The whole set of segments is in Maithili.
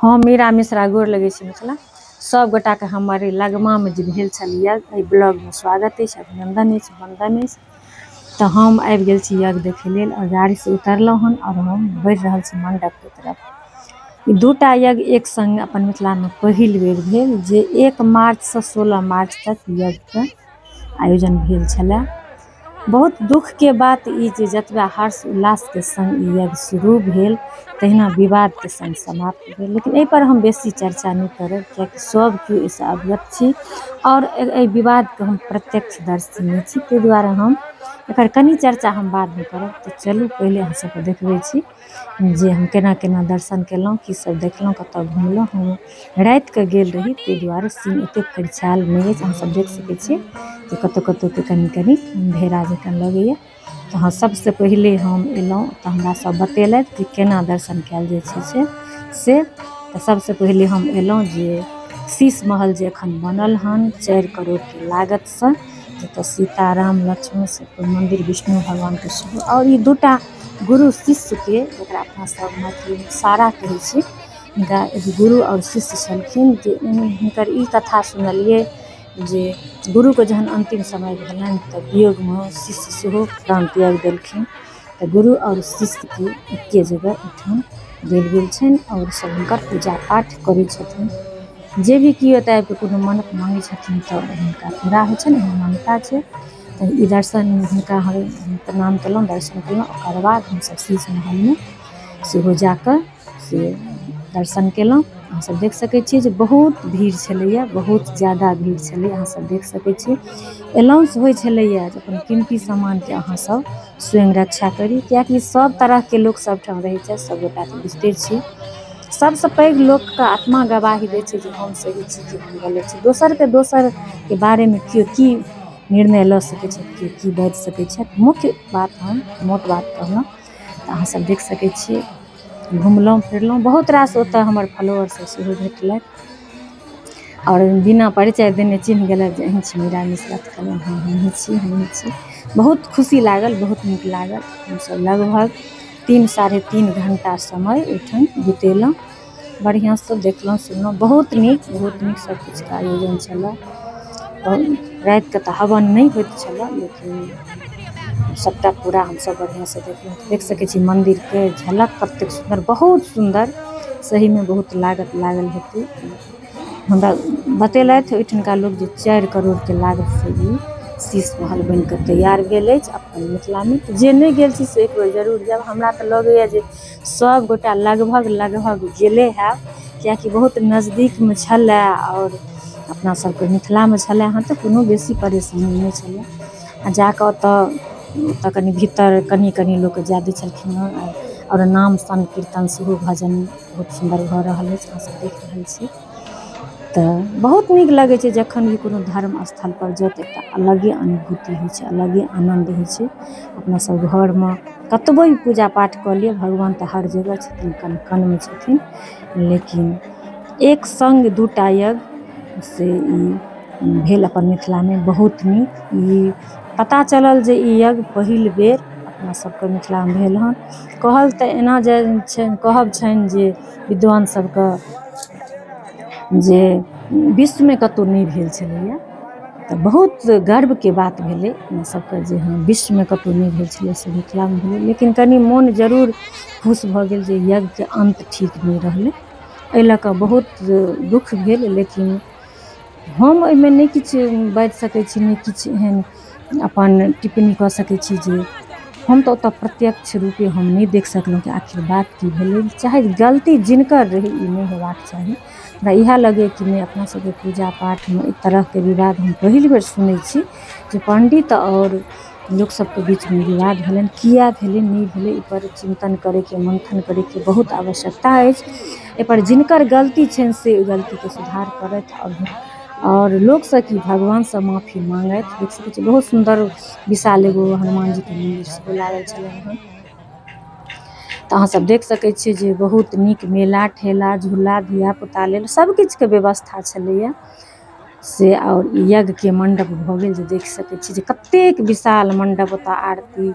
हम मीरा मिश्रा गोर लगै छी मिथिला सब गोटा के हमर लगमा में जे भेल छलिए एहि ब्लॉग में स्वागत अछि, अभिनंदन अछि, वंदन अछि। तो हम आबि गेल छी यज्ञ देखे लेल और गाड़ी से उतरलहुँ हन और हम बढ़ि रहल छी मंडप के तरफ। ई दूटा यज्ञ एक संग अपन मिथिला में पहिल बेर भेल जे 1 मार्च से 16 मार्च तक यज्ञ के आयोजन भेल छलै। बहुत दुख के बात ई जे जतबा हर्ष उल्लास के संग ई यज्ञ शुरू भेल तहिना विवाद के संग समाप्त भेल। लेकिन एहि पर हम बेसी चर्चा नहीं करब कियाकि सब केओ एहिसँ अवगत छी और एहि विवाद के हम प्रत्यक्षदर्शी नहीं छी, ताहि दुआरे हम एकर कनी चर्चा हम बाद में करब। तो चलू पहले अहाँ सबके देखबै छी जे हम केना केना दर्शन केलहुँ, की सब देखलहुँ, कतऽ घुमलहुँ। हम राति के गेल रही ताहि दुआरे सीन एतेक फरिछायल नहीं अछि, अहाँ सब देख सकै छी जे कतौ कतौ के कनी कनी अंधेरा जकाँ लगैया। तो हाँ, सबसे पहले हम एलहुँ तो हमरा सब बतेलथि जे केना दर्शन कयल जाइ छै से। तो सबसे पहले हम एलहुँ जे शीश महल जे एखन बनल हन 4 करोड़ के लागत से, जतऽ सीता राम लक्ष्मण सबके मंदिर, विष्णु भगवान के सेहो, और ई दूटा गुरु शिष्य के जकरा अपना सब मैथिली में सारा कहै छी, हिनका एगो गुरु और शिष्य छलखिन जे हिनकर ई कथा सुनलिए जे गुरु के जहन अंतिम समय भेलनि तऽ वियोग में शिष्य सेहो प्राण त्याग देलखिन। तऽ गुरु और शिष्य के एके जगह एहिठाम देल गेल छनि और सब हुनकर पूजा पाठ करै छथिन। जे भी केओ एतऽ आबि कऽ कोनो मन्नत मांगै छथिन तऽ हुनका पूरा होइ छनि, एहन मान्यता छै। तऽ ई दर्शन हुनका हम प्रणाम केलहुँ, दर्शन केलहुँ। ओकर बाद हमसब शीश महल में सेहो जाकऽ से दर्शन केलहुँ। अहाँ सब देख सकै छियै जे बहुत भीड़ छलैया, बहुत ज़्यादा भीड़ छलै, अहाँ सब देख सकै छियै। अनाउंस होइ छलैया जे अपन कीमती सामान के अहाँ सब स्वयं रक्षा करी, कियाकि सब तरह के लोक सब ठाम रहै छै, सब गोटा तऽ बुझिते छियै। सबसे पैघ लोक के आत्मा गवाही दै छै जे हम सही छी कि हम गलत छी। दोसर के बारे में केओ की निर्णय लऽ सकै छथि, केओ की बाजि सकै छथि। मुख्य बात हम मोट बात कहलहुँ। तऽ अहाँ सब देख सकै छियै घुमलहुँ फिरलहुँ, बहुत रास ओतऽ हमर फॉलोअर सब सेहो भेटलथि और बिना परिचय देने चिन्ह गेलथि जे अहीं छी मीरा मिश्रा। तऽ कहलनि हाँ हमहीं छी। बहुत खुशी लागल, बहुत नीक लागल। हमसब लगभग 3 साढ़े 3 घंटा समय ओहिठाम बितेलहुँ, बढ़िआँ से देखलहुँ सुनलहुँ। बहुत नीक सब कुछ के आयोजन छलै। राति के तऽ हवन नहीं होइत छलै, लेकिन सबटा पूरा हमसब बढ़िआँ से देखलहुँ। देख सकै छी मंदिर के झलक कतेक सुंदर, बहुत सुंदर, सही में बहुत लागत लागल हेतै। हमरा बतेलथि ओहिठुनका लोक जे 4 करोड़ के लागत से ई शीश महल बन कऽ तैयार भेल अछि अपन मिथिला में। तऽ जे नहीं गेल छी से एक बेर जरूर जायब। हमरा तऽ लगैया जे सब गोटा लगभग गेले हैब, कियाकि बहुत नजदीक में छलै और अपना सबके मिथिला में छलै हँ, तऽ कोनो बेसी परेशानी नहीं छलै। आ जाकऽ ओतऽ कनी भीतर कनी लोक जाय दै छलखिन हँ और नाम संकीर्तन सेहो, भजन बहुत सुंदर भऽ रहल अछि, अहाँ सब देख रहल छी। तऽ बहुत नीक लगै छै जखन भी कोनो धर्म स्थल पर जाउ तऽ एकटा अलगे अनुभूति होइ छै, अलगे आनंद होइ छै। अपना सब घर में कतबो भी पूजा पाठ कऽ लिअ, भगवान तऽ हर जगह छथिन, कण कण में छथिन। लेकिन एक संग दूटा यज्ञ से ई भेल अपन मिथिला में, बहुत नीक। ई पता चलल जे ई यज्ञ पहिल बेर अपना सबके मिथिला में भेल हन। कहल तऽ एना जे छनि, कहब छनि जे विद्वान सबके जे विश्व में कतौ नहीं भेल छलैया। तऽ बहुत गर्व के बात भेलै अपना सबके जे हाँ विश्व में कतौ नहीं भेल छलै, से मिथिला में भेलै। लेकिन कनी मोन जरूर खुश भऽ गेल जे यज्ञ के अंत ठीक नहीं रहलै, एहि लऽ कऽ बहुत दुख भेल। लेकिन हम एहिमे नहीं किछु बाजि सकै छी, नहीं किछु एहन अपन टिप्पणी कऽ सकै छी जे हम तऽ ओतऽ प्रत्यक्ष रूपे हम नहीं देख सकलहुँ कि आखिर बात की भेलै। चाहे गलती जिनकर रहै ई नहीं हेबाक चाही। हमरा इएह लगैए कि नहीं, अपना सबके पूजा पाठ में एहि तरह के विवाद हम पहिल बेर सुनै छी जे पंडित और लोक सबके बीच में विवाद भेलनि। किया भेलै नहीं भेलै, एहि पर चिंतन करे के, मंथन करे के बहुत आवश्यकता अछि। एहि पर जिनकर गलती छनि से गलती के सुधार करथि और लोक से की भगवान से माफी मांगथि। देख सकै छी बहुत सुंदर विशाल एगो हनुमान जी के मंदिर सेहो लागल छलनि हन। तऽ अहाँ सब देख सकै छियै जे बहुत नीक मेला ठेला झूला धिया पुता लेल सब किछु के व्यवस्था छलैया से। और यज्ञ के मंडप भऽ गेल जे देख सकै छी जे कतेक विशाल मंडप, ओतऽ आरती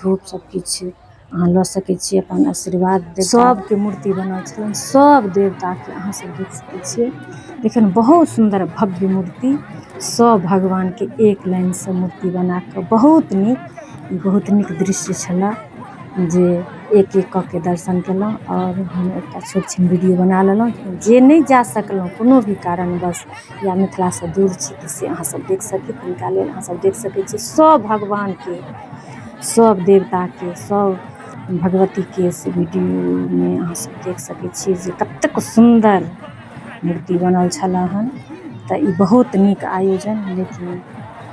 धूप सब किछु अहाँ लऽ सकै छी अपन आशीर्वाद। सबके मूर्ति बनल छलनि, सब देवताके अहाँ सब देख सकै छियै। देखियौ बहुत सुन्दर भव्य मूर्ति, सब भगवानके एक लाइनसँ मूर्ति बना कऽ बहुत नीक दृश्य छलऽ जे एक एक कऽ के दर्शन केलहुँ। और हम एकटा छोट छिन वीडियो बना लेलहुँ। जे नहीं जा सकलहुँ कोनो भी कारणवश या मिथिलासँ दूर छी तऽ से अहाँ सब देख सकी, तिनका लेल अहाँ सब देख सकै छी। सब भगवानके, सब देवताके, सब भगवतीके से वीडियोमे अहाँ सब देख सकै छी जे कतेक सुन्दर मूर्ति बनल छलै हन। तऽ ई बहुत नीक आयोजन, लेकिन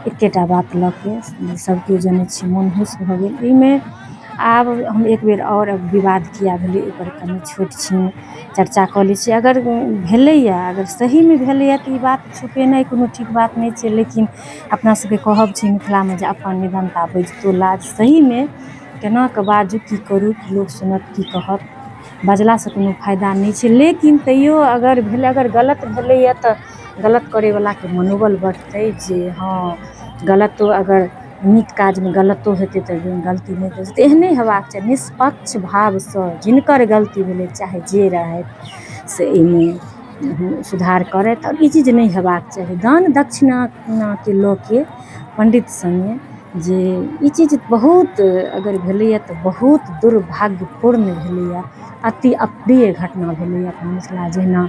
एकेटा बात लऽ के सब केओ जनै छी मोन हुस भऽ गेल। एहिमे आब हम एक बेर और विवाद किया भेलै एहिपर कनि छोट छिन चर्चा कऽ लै छी। अगर भेलैए, अगर सहीमे भेलैए तऽ ई बात छुपेनाइ कोनो ठीक बात नहि छै। लेकिन अपना सबके कहब छै मिथिलामे जे अपन निधनता बजितो लाज। सहीमे केना कऽ बाजू, की करू, कि लोक सुनत, की कहत, बजलासँ कोनो फायदा नहि छै। लेकिन तैयो अगर भेलै, अगर गलत भेलैए तऽ गलत करैवलाके मनोबल बढ़तै जे हँ गलतो, अगर नीक काजमे गलतो हेतै तऽ गलती नहि करै छै तऽ एहने हेबाक चाही। निष्पक्ष भावसँ जिनकर गलती भेलै चाहे जे रहथि से एहिमे सुधार करथि। आओर ई चीज नहि हेबाक चाही दान दक्षिणाके लऽ के पंडित सङ्गे, जे ई चीज बहुत अगर भेलैए तऽ बहुत दुर्भाग्यपूर्ण भेलैए। अति अप्रिय घटना भेलैए अपन मिथिला। जहिना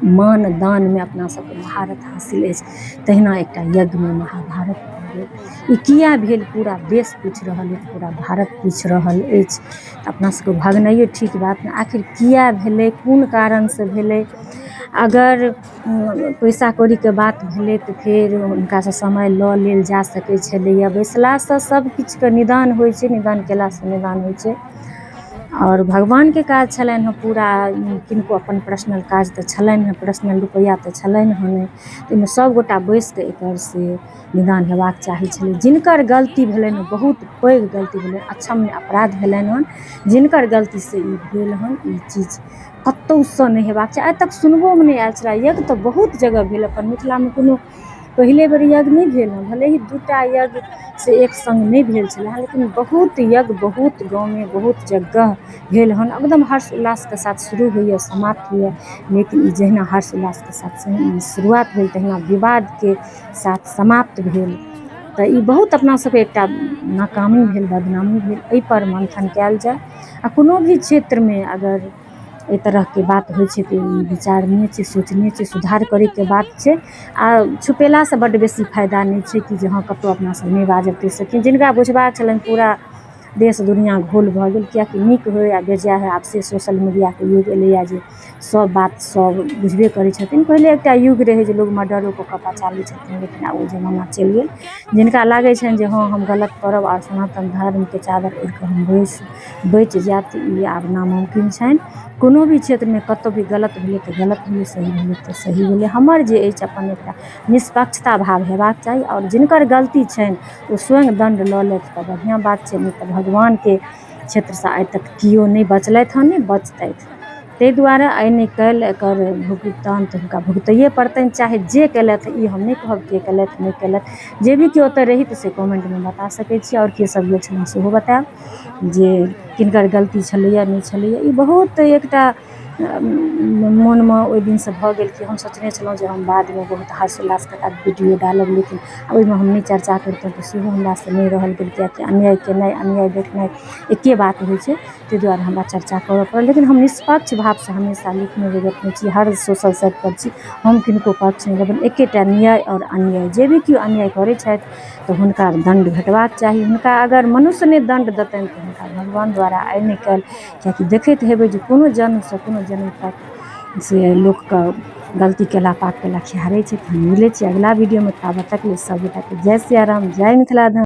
मान दानमे अपना सबके महारत हासिल अछि, तहिना एकटा यज्ञमे महाभारत भऽ गेल। ई किया भेल पूरा देश पूछि रहल अछि, पूरा भारत पूछि रहल अछि। तऽ अपना सबके भागनाइयो ठीक बात नहि। आखिर किया भेलै, कोन कारणसँ भेलै। अगर पैसा कौड़ीके बात भेलै तऽ फेर हुनकासँ समय लऽ लेल जा सकै छलैए। बैसलासँ सबकिछुके निदान होइ छै, निदान कयलासँ निदान होइ छै। और भगवानके काज छलनि हँ पूरा, किनको अपन पर्सनल काज तऽ छलनि हँ, पर्सनल रुपैआ तऽ छलनि हँ नहि। ताहिमे सभगोटा बैसि कऽ एकर से निदान हेबाक चाही छलै। जिनकर गलती भेलनि हँ, बहुत पैघ गलती भेलनि, अक्षम्य अपराध भेलनि हँ, जिनकर गलतीसँ ई भेल हन, ई चीज कतहुसँ नहि हेबाक चाही। आइ तक सुनबोमे नहि आयल छलै। यज्ञ तऽ बहुत जगह भेल, अपन मिथिलामे कोनो पहिले बेर यज्ञ नहि भेल हँ। भले ही 2टा यज्ञ से एक संग नहि भेल छलै हँ, लेकिन बहुत यज्ञ बहुत गाँवमे बहुत जगह भेल हन। एकदम हर्ष उल्लासके साथ शुरू होइए, समाप्त होइए। लेकिन ई जहिना हर्ष उल्लासके साथ शुरुआत भेल तहिना विवादके साथ समाप्त भेल। तऽ ई बहुत अपना सबके एकटा नाकामी भेल, बदनामी भेल। एहिपर मंथन कयल जाय। आ कोनो भी क्षेत्रमे अगर एहि तरहके बात होइ छै तऽ ई विचारणीय छै, सोचनीय छै, सुधार करैके बात छै। आ छुपेलासँ बड्ड बेसी फायदा नहि छै कि जे हँ कतहु अपना सब नहि बाजब ताहिसँ। जिनका बुझबाक छलनि पूरा देश दुनिआ घोल भऽ गेल। किएकि नीक होइ या बेजाय होइ, आब से सोशल मीडियाके युग एलैए जे सब बात सब बुझबे करै छथिन। पहिले एकटा युग रहै जे लोक मर्डरो कऽ कऽ पचा लै छथिन, लेकिन आब ओ जमाना चलि गेल। जिनका लागै छनि जे हँ हम गलत करब आओर सनातन धर्मके चादर ओढ़ि कऽ हम बचि जायब, तऽ ई आब नामुमकिन छनि। कोनो भी क्षेत्रमे कतहु भी गलत भेलै तऽ गलत भेलै, सही भेलै तऽ सही भेलै। हमर जे अछि अपन एकटा निष्पक्षता भाव हेबाक चाही। आओर जिनकर गलती छनि ओ स्वयं दण्ड लऽ लेथि तऽ बढ़िआँ बात छै। नहि तऽ भगवानके क्षेत्रसँ आइ तक केओ नहि बचलथि हँ, नहि बचतथि। ताहि दुआरे आइ नहि काल्हि एकर भुगतान तऽ हुनका भुगतैये पड़तनि, चाहे जे केलथि। ई हम नहि कहब के केलथि नहि केलथि। जे भी केओ ओतऽ रही तऽ से कमेन्टमे बता सकै छी। आओर के सब गेल छलहुँ सेहो बतायब जे किनकर गलती छलैए नहि छलैए। ई बहुत एकटा मोनमे ओहि दिनसँ भऽ गेल कि हम सोचने छलहुँ जे हम बादमे बहुत हर्ष उल्लासके साथ वीडियो डालब, लेकिन ओहिमे हम नहि चर्चा करितहुँ तऽ सेहो हमरासँ नहि रहल गेल। किएकि अन्याय केनाइ, अन्याय देखनाइ एके बात होइ छै। ताहि दुआरे हमरा चर्चा करऽ पड़ल। लेकिन हम निष्पक्ष भावसँ हमेशा लिखने जगतमे छी, हर सोशल साइटपर छी। हम किनको पक्ष नहि लेबनि। एकेटा न्याय आओर अन्याय, जे भी केओ अन्याय करै छथि तऽ हुनका दण्ड भेटबाक चाही। हुनका अगर मनुष्य नहि दण्ड देतनि तऽ हुनका भगवान द्वारा आइ नहि काल्हि, किएकि देखैत हेबै जे कोनो जन्मसँ कोनो जन्म तक से लोकके गलती केला पाप केला खिहारै छै। तऽ हम मिलै छी अगिला वीडियोमे, ताबत तक लेल सब गोटाके जय सिया राम, जय मिथिला धाम।